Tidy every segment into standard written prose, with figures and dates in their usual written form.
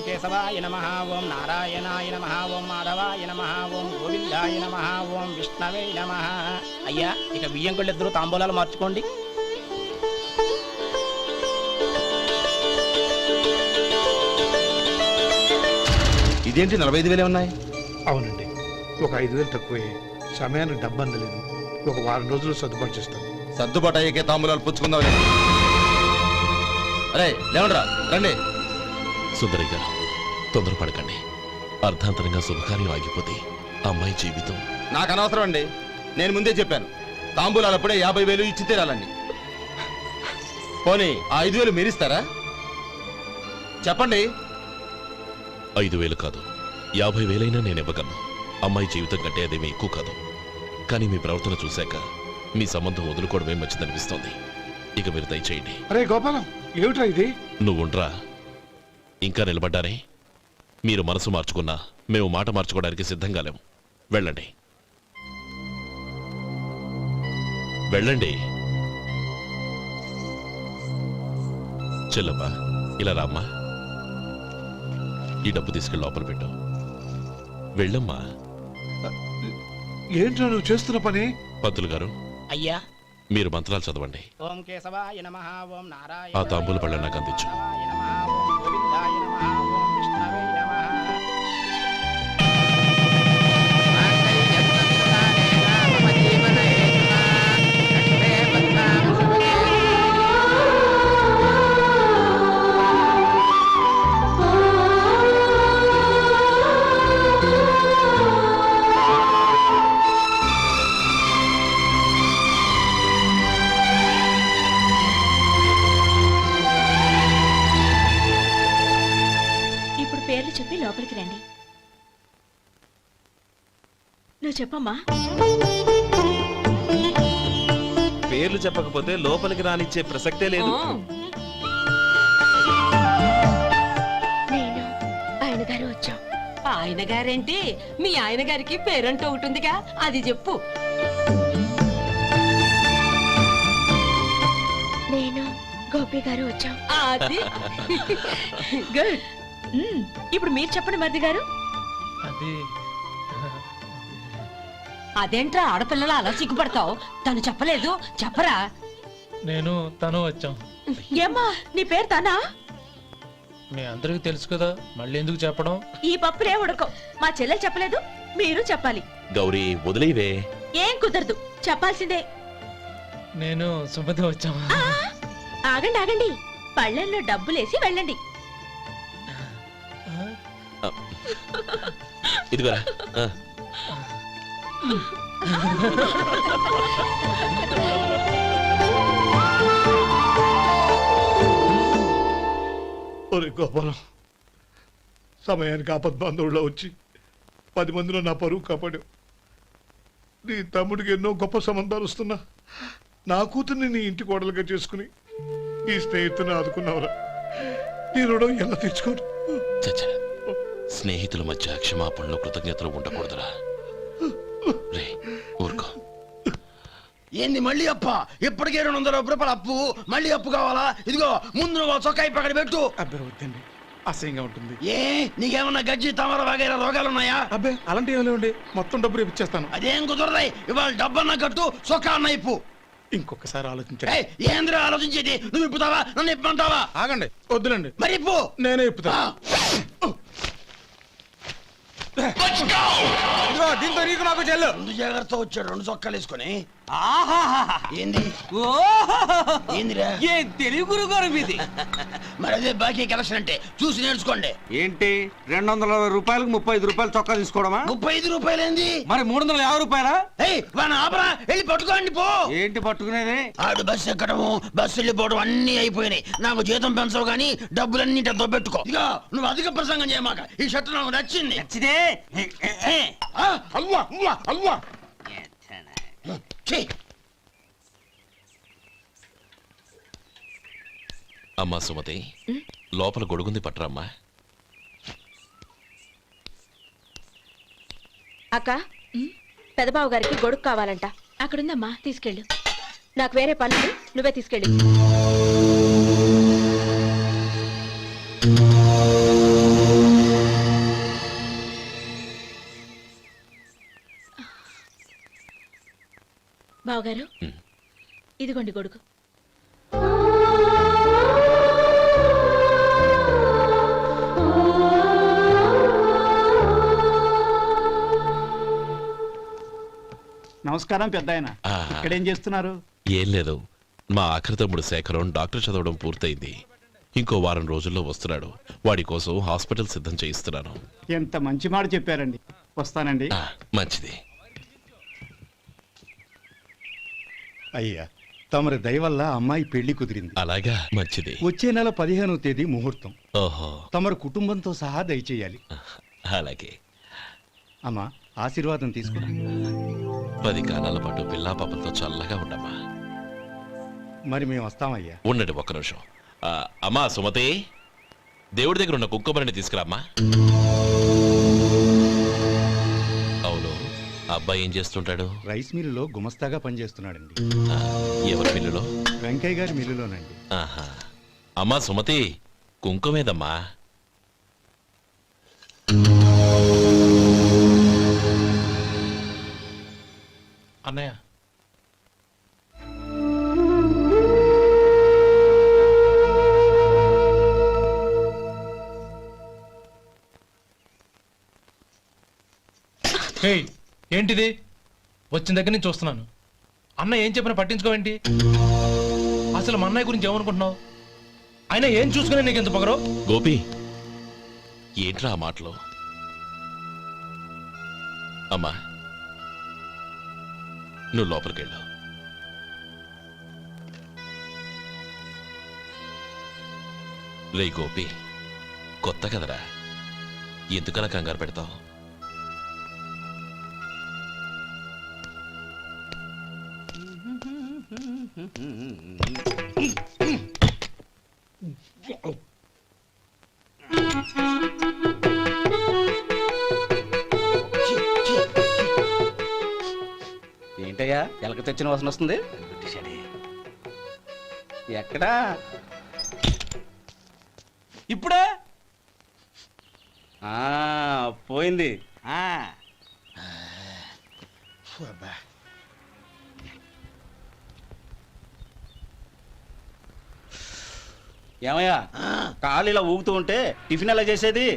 కేశవాయ నమః, ఓం నారాయణాయ నమః, ఓం మాధవాయ నమః, ఓం గోవిందాయ నమః, ఓం విష్ణవే నమః. అయ్యా, ఇక బియ్యం కొళ్ళిద్దరూ తాంబూలాలు మార్చుకోండి. ఇదేంటి 45,000 ఉన్నాయి? అవునండి, ఒక 5,000 తక్కువే. సమయానికి డబ్బు అందలేదు. ఒక వారం రోజులు సర్దుబాటు చేస్తాను. సర్దుబాటు అయ్యే తాంబూలాలు పుచ్చుకుందాం. అరే లేవండ్రా, రండి. సుందరి గారు, తొందరపడకండి. అర్ధాంతరంగా శుభకార్యం ఆగిపోతే అమ్మాయి జీవితం. నాకు అనవసరం అండి, నేను ముందే చెప్పాను. తాంబూలాలప్పుడే 50,000 ఇచ్చి తీరాలండి. పోనీ ఆ 5,000 మీరిస్తారా? చెప్పండి. 5,000 కాదు, 50,000 నేను ఇవ్వగలను. అమ్మాయి జీవితం కంటే అదేమీ ఎక్కువ కాదు. కానీ మీ ప్రవర్తన చూశాక మీ సంబంధం వదులుకోవడమే మంచిదనిపిస్తోంది. ఇక మీరు దయచేయండి. అరే గోపాలం, ఏమిట్రా ఇది? నువ్వుండ్రా, ఇంకా నిలబడ్డానే. మీరు మనసు మార్చుకున్నా మేము మాట మార్చుకోవడానికి సిద్ధంగా లేము. వెళ్ళండి, వెళ్ళండి. చెల్లమ్మా, ఇలా రామ్మా. ఈ డబ్బు తీసుకెళ్ళి లోపల పెట్టు. వెళ్ళమ్మా. ఏంట్రా నువ్వు చేస్తున్న పని? పంతులు గారు, అయ్యా, మీరు మంత్రాలు చదవండి. ఓం కేశవాయ నమః, ఓం నారాయణ. ఆ తాంబూల పళ్ళ నాకు అందించు. గోవిందాయ నమః, ఓం విష్ణవే నమః. పేర్లు చెప్పి లోపలికి రండి. నువ్వు చెప్పమ్మా. పేర్లు చెప్పకపోతే లోపలికి రానిచ్చే ప్రసక్తే లేదు. నేను ఆయన గారు వచ్చాం. ఆయన గారేంటి? మీ ఆయన గారికి పేరంటూ ఒకటి ఉందిగా, అది చెప్పు. నేను గోపి గారు వచ్చాం. అది గుడ్. ఇప్పుడు మీరు చెప్పండి మరిది గారు. అదేంట్రా ఆడపిల్లలు అలా సిగ్గుపడతావు? తను చెప్పలేదు, చెప్పరా. నేను తను వచ్చాం. ఏమ్మా, నీ పేరు తనా? మీ అందరికి తెలుసు కదా, మళ్ళీ ఎందుకు చెప్పడం? ఈ పప్పులే ఉడకం. మా చెల్లెలు చెప్పలేదు, మీరు చెప్పాలి. గౌరీ, వదిలేవే. ఏం కుదరదు, చెప్పాల్సిందే. నేను సుమతి వచ్చాం. ఆగండి ఆగండి, పళ్ళెంలో డబ్బులేసి వెళ్ళండి. ఇదిగోరా. ఒరే గోపాలం, సమయానికి ఆపద్బాంధవుల్లో వచ్చి 10 మందిలో నా పరువు కాపాడావు. నీ తమ్ముడికి ఎన్నో గొప్ప సంబంధాలు వస్తున్నా నా కూతుర్ని నీ ఇంటి కోడలుగా చేసుకుని ఈ స్నేహితుని ఆదుకున్నావురా. నీ రుణం ఎలా తెచ్చుకోరు? స్నేహితుల మధ్య క్షమాపణలు, కృతజ్ఞతలు ఉండకూడదురా. రే ఊరుకో. ఏంది మళ్ళీ అప్ప? ఇప్పటికే 200 రూపాయలు అప్పు, మళ్ళీ అప్పు కావాలా? ఇదిగో ముందు నువ్వు చొక్కాయి పక్కన పెట్టు. అబ్బే వద్దండి, అసహ్యంగా ఉంటుంది. ఏ నీకేమన్నా గజ్జి తమర వగైరా రోగాలున్నాయా? అబ్బే అలాంటి ఏం లేవండి, మొత్తం డబ్బు రేపు ఇచ్చేస్తాను. అదేం కుదరదాయి. ఇవాళ డబ్బన్నా కట్టు, చొక్కా అన్న ఇప్పు. ఇంకొకసారి ఆలోచించండి. ఏంద్రా ఆలోచించేది? నువ్వు ఇప్పుతావా, నన్ను ఇప్పమంటావా? ఆగండి, వద్దులండి. మరి ఇప్పు. నేనే ఇప్పుతా. దీంతో నీకు నాకు చెల్లు. ముందు జాగ్రత్త వచ్చాడు 2 చొక్కాలు వేసుకొని. ఏంది ఏందిరా? ఏం తెలివి గురుగారు మీది? మరి అదే బాకీ కలెక్షన్ అంటే చూసి నేర్చుకోండి. ఏంటి 220 రూపాయలకు 35 రూపాయలు చొక్కా తీసుకోవడమా? 35 రూపాయలు ఏంది? మరి 350 రూపాయలా? వాడిని ఆపరా, వెళ్ళి పట్టుకోండి పో. ఏంటి పట్టుకునేది? ఆడు బస్సు ఎక్కడము, బస్సు వెళ్ళిపోవడం అన్ని అయిపోయినాయి. నాకు జీతం పెంచవు గానీ డబ్బులన్నీ దొబ్బెట్టుకో. ఇక నువ్వు అధిక ప్రసంగం చేయమాక. ఈ షర్ట్ నాకు నచ్చింది. నచ్చితే అల్వా అల్వా అల్వా. అమ్మా సుమతి, లోపల గొడుగుంది పట్టరమ్మా. అక్క, పెదబాబు గారికి గొడుగు కావాలంట. అక్కడుందమ్మా, తీసుకెళ్ళు. నాకు వేరే పనులు, నువ్వే తీసుకెళ్ళు. బావగారు ఉమ్. ఇదిగోండి గొడుగు. నమస్కారం పెద్దాయన. ఆహా. ఇక్కడేం చేస్తున్నారు? ఏం లేదు, మా ఆఖరి తమ్ముడు శేఖరం డాక్టర్ చదవడం పూర్తయింది. ఇంకో వారం రోజుల్లో వస్తున్నాడు. వాడి కోసం హాస్పిటల్ సిద్ధం చేయిస్తున్నాను. ఎంత మంచి మాట చెప్పారండి. వస్తానండి. మంచిది. అయ్యా, తమరి దయ వల్ల అమ్మాయి పెళ్లి కుదిరింది. అలాగా, మంచిది. వచ్చే నెల 15వ తేదీ ముహూర్తం. ఓహో, తమరు కుటుంబంతో సహా దయచేయాలి. అలాగే. అమ్మా, ఆశీర్వాదం తీసుకురా. 10 కాలాల పాటు పిల్లా పాపలతో చల్లగా ఉండమ్మా. మరి మేము వస్తామయ్యా. ఉండండి ఒక్క నిమిషం. అమ్మా సుమతి, దేవుడి దగ్గర ఉన్న కుక్కమరిని తీసుకురామ్మా. అవును, అబ్బాయి ఏం చేస్తుంటాడు? రైస్ మిల్లులో గుమస్తాగా పనిచేస్తున్నాడండి. ఆ, ఎవరి మిల్లులో? వెంకయ్య గారి మిల్లులోనండి. ఆహా. అమ్మా సుమతి, కుంకుమేదమ్మా. అన్నయ్య, ఏయ్, ఏంటిది? వచ్చిన దగ్గర నుంచి చూస్తున్నాను. అన్న ఏం చెప్పినా పట్టించుకోవేంటి? అసలు మా అన్నయ్య గురించి ఏమనుకుంటున్నావు? ఆయన ఏం చూసుకునే నీకు ఎంత పొగరు? గోపి, ఏంట్రా ఆ మాటలు? అమ్మా, నువ్వు లోపలికెళ్ళు. రే గోపి, కొత్త కదరా, ఎందుకలా కంగారు పెడతావు? ఏంటయ్యా ఎలక తెచ్చిన వాసన వస్తుంది? ఎక్కడా? ఇప్పుడే పోయింది. ఏమయ్యా, కాలు ఇలా ఊగుతూ ఉంటే టిఫిన్ ఎలా చేసేది?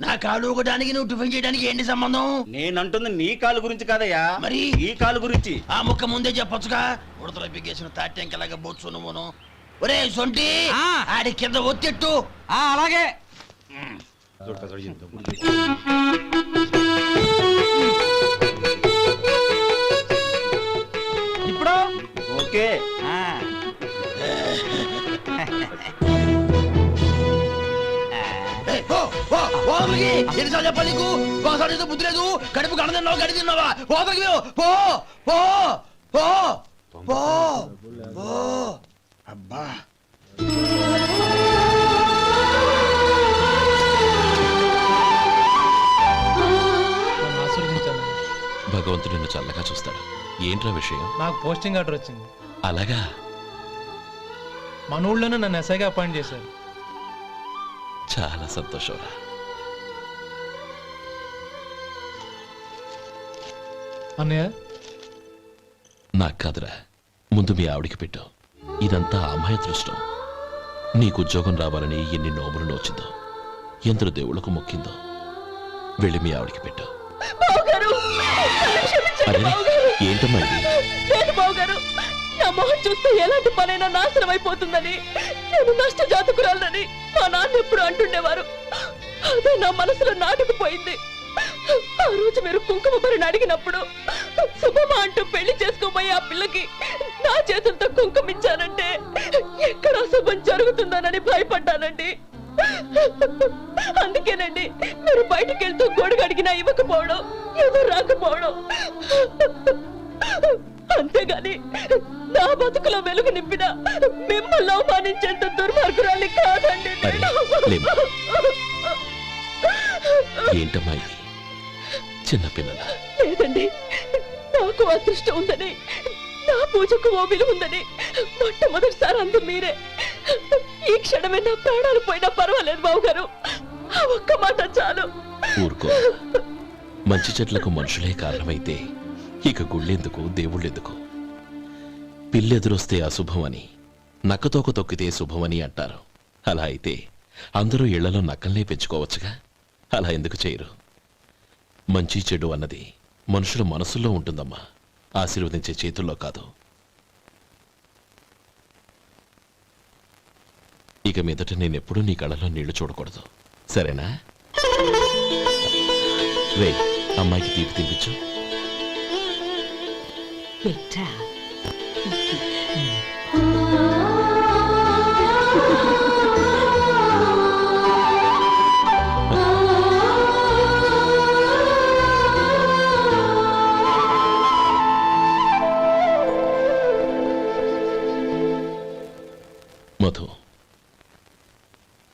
నా కాలు ఊగడానికి నువ్వు టిఫిన్ చేయడానికి ఏంటి సంబంధం? నేనంటుంది నీ కాలు గురించి కాదయ్యా, మరి ఈ కాలు గురించి. ఆ ముక్క ముందే చెప్పొచ్చుగా. ఉడతలో పిగేసిన తాట్యంకలాగా బొచ్చు నువ్వును. ఒరే సొంటి, ఆడి కింద ఒత్తిట్టు. అలాగే. ఇప్పుడు ఓకే. ఎన్నిసార్లు చెప్పాలి నీకు? ఒకసారి ఏదో బుద్ధి లేదు. కడుపు కడదన్నావు, గడి తిన్నావా? ఓపలికి పో పో పో పో పో. అబ్బా, నన్ను ఆశీర్వదించాను. భగవంతుడు నిన్ను చల్లగా చూస్తాడు. ఏంట్రా విషయం? నాకు పోస్టింగ్ ఆర్డర్ వచ్చింది. అలాగా? మన ఊళ్ళోనే నన్ను ఎస్ఐగా అపాయింట్ చేశారు. చాలా సంతోషంరా. అన్నయ్య, నాకు కాదురా, ముందు మీ ఆవిడికి పెట్టు. ఇదంతా అమ్మాయి దృష్టం. నీకు ఉద్యోగం రావాలని ఎన్ని నోములు నోచిందో, ఎందరు దేవుళ్లకు మొక్కిందో. వెళ్ళి మీ ఆవిడికి పెట్టు. అరే, ఏంటమ్మా ఇది? లేదు బావగారు, నా మొహం చూస్తే ఎలాంటి పనైనా నాశనం అయిపోతుందని, నేను నష్ట జాతకురాలని మా నాన్న ఎప్పుడు అంటుండేవారు. అదే నా మనసులో నాటుకుపోయింది. ఆ రోజు మీరు కుంకుమ భరిని అడిగినప్పుడు శుభమా అంటూ పెళ్లి చేసుకోబోయే ఆ పిల్లకి నా చేతులతో కుంకుమ ఇచ్చానంటే ఎక్కడ అశుభం జరుగుతుందోనని భయపడ్డానండి. అందుకేనండి మీరు బయటికి వెళ్తూ గొడుగు అడిగినా ఇవ్వకపోవడం, ఏదో రాకపోవడం. అంతేగాని నా బతుకులో వెలుగు నింపిన మిమ్మల్ని అవమానించేంత దుర్మార్గురాలి కాదండి. అరే, లేమ్మా. ఏంటమ్మా ఇది? చిన్నపిల్లల. లేదండి, నాకు అదృష్టం ఉందని, నా పూజకు ఓ విలువ ఉందని మొట్టమొదటిసారి అందు మీరే. ఈ క్షణమే నా ప్రాణాలు పోయినా పర్వాలేదు బావగారు, ఆ ఒక్క మాట చాలు. ఊరుకో. మంచి చెట్లకు మనుషులే కారణమైతే ఇక గుళ్ళెందుకు, దేవుళ్ళెందుకు? పిల్లెదురొస్తే అశుభమని, నక్కతోక తొక్కితే శుభమని అంటారు. అలా అయితే అందరూ ఇళ్లలో నక్కల్నే పెంచుకోవచ్చుగా. అలా ఎందుకు చేయరు? మంచి చెడు అన్నది మనుషుల మనసుల్లో ఉంటుందమ్మా, ఆశీర్వదించే చేతుల్లో కాదు. ఇక మీదట నేనెప్పుడూ నీ కళ్ళలో నీళ్లు చూడకూడదు, సరేనా? రే, అమ్మాయికి తీపి తినిపించు. పెట్టా. మధు,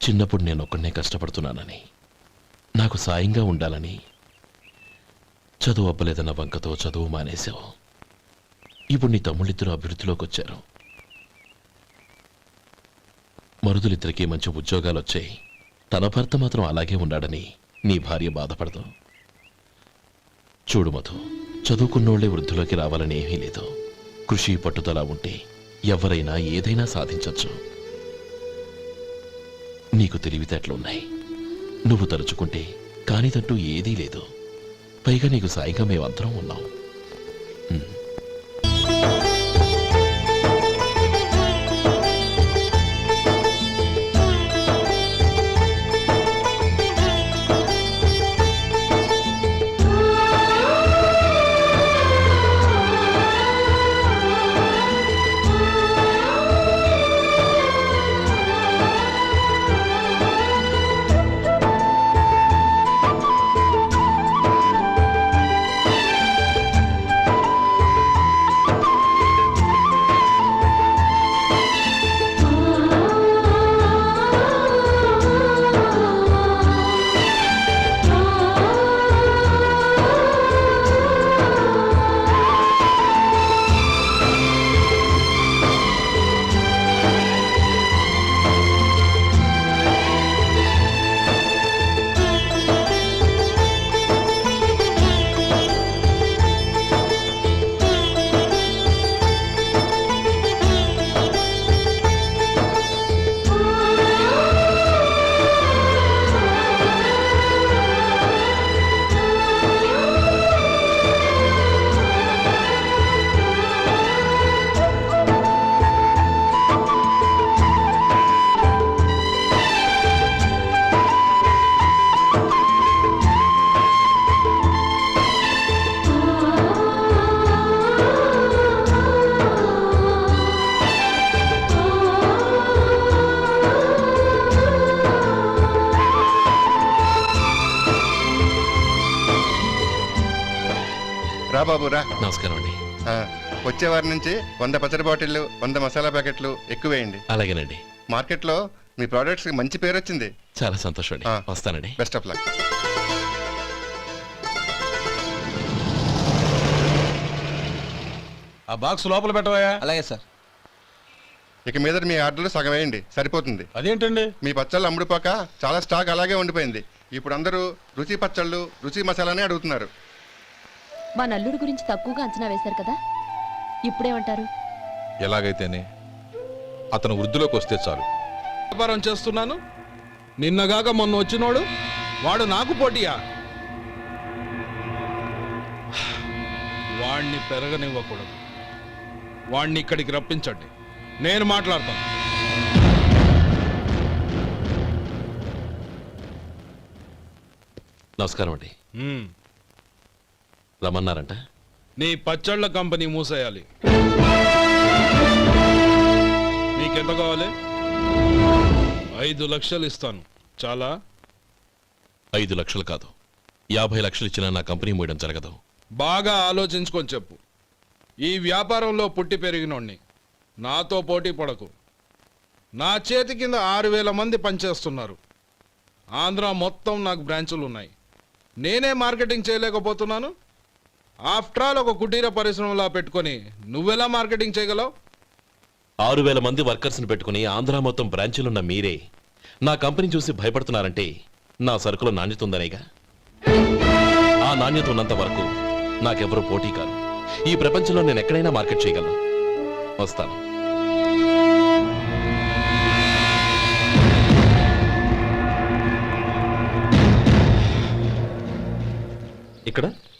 చిన్నప్పుడు నేను ఒక్కడనే కష్టపడుతున్నానని, నాకు సాయంగా ఉండాలని చదువు అబ్బలేదన్న వంకతో చదువు మానేశావు. ఇప్పుడు నీ తమ్ముళ్ళిద్దరూ అభివృద్ధిలోకి వచ్చారు. మరుదులిద్దరికీ మంచి ఉద్యోగాలు వచ్చాయి. తన భర్త మాత్రం అలాగే ఉన్నాడని నీ భార్య బాధపడదు. చూడు మధు, చదువుకున్నోళ్లే వృద్ధిలోకి రావాలని ఏమీ లేదు. కృషి పట్టుదల ఉంటే ఎవరైనా ఏదైనా సాధించొచ్చు. నీకు తెలివితేటలున్నాయి. నువ్వు తలుచుకుంటే కానిదంటూ ఏదీ లేదు. పైగా నీకు సాయిగా మేమందరం ఉన్నాం. రా బాబు రా. నమస్కారం అండి. వచ్చే వారి నుంచి 100 పచ్చడి బాటిళ్లు, 100 మసాలా ప్యాకెట్లు ఎక్కువేయండి. అలాగేనండి. మార్కెట్లో మీ ప్రోడక్ట్స్ మంచి పేరు వచ్చింది. చాలా సంతోషం అండి. వస్తానండి. Best of luck. ఆ బాక్స్ లోపల పెట్టవా? అలాగే సార్. ఇక మీద మీ ఆర్డర్లు సగం వేయండి, సరిపోతుంది. అదేంటండి? మీ పచ్చళ్ళు అమ్ముడుపోక చాలా స్టాక్ అలాగే ఉండిపోయింది. ఇప్పుడు అందరూ రుచి పచ్చళ్ళు, రుచి మసాలానే అడుగుతున్నారు. మా నల్లుడి గురించి తక్కువగా అంచనా వేశారు కదా, ఇప్పుడేమంటారు? ఎలాగైతేనే అతను వృద్ధిలోకి వస్తే చాలు. వ్యాపారం చేస్తున్నాను, నిన్నగాక మొన్న వచ్చినోడు వాడు నాకు పోటీయా? వాణ్ణి పెరగనివ్వకూడదు. వాణ్ణి ఇక్కడికి రప్పించండి, నేను మాట్లాడతాను. నమస్కారం అండి. రమ్మన్నారంట? నీ పచ్చళ్ళ కంపెనీ మూసేయాలి. నీకెంత కావాలి? 5 లక్షలు ఇస్తాను. చాలా? 5 లక్షలు కాదు, 50 లక్షలు ఇచ్చినా నా కంపెనీ మూయడం జరగదు. బాగా ఆలోచించుకొని చెప్పు. ఈ వ్యాపారంలో పుట్టి పెరిగినోడ్ని, నాతో పోటీ పడకు. నా చేతి కింద 6000 మంది పనిచేస్తున్నారు. ఆంధ్ర మొత్తం నాకు బ్రాంచులు ఉన్నాయి. నేనే మార్కెటింగ్ చేయలేకపోతున్నాను. ఆఫ్టర్ ఆల్ ఒక కుటీర పరిశ్రమలా పెట్టుకొని నువ్వెలా మార్కెటింగ్ చేయగలవు? 6000 మంది వర్కర్స్ని పెట్టుకుని ఆంధ్ర మొత్తం బ్రాంచీలున్న మీరే నా కంపెనీ చూసి భయపడుతున్నారంటే నా సరుకులో నాణ్యత ఉందనేగా. ఆ నాణ్యత ఉన్నంత వరకు నాకెవరూ పోటీ కాదు. ఈ ప్రపంచంలో నేను ఎక్కడైనా మార్కెట్ చేయగలను. వస్తాను. ఇక్కడ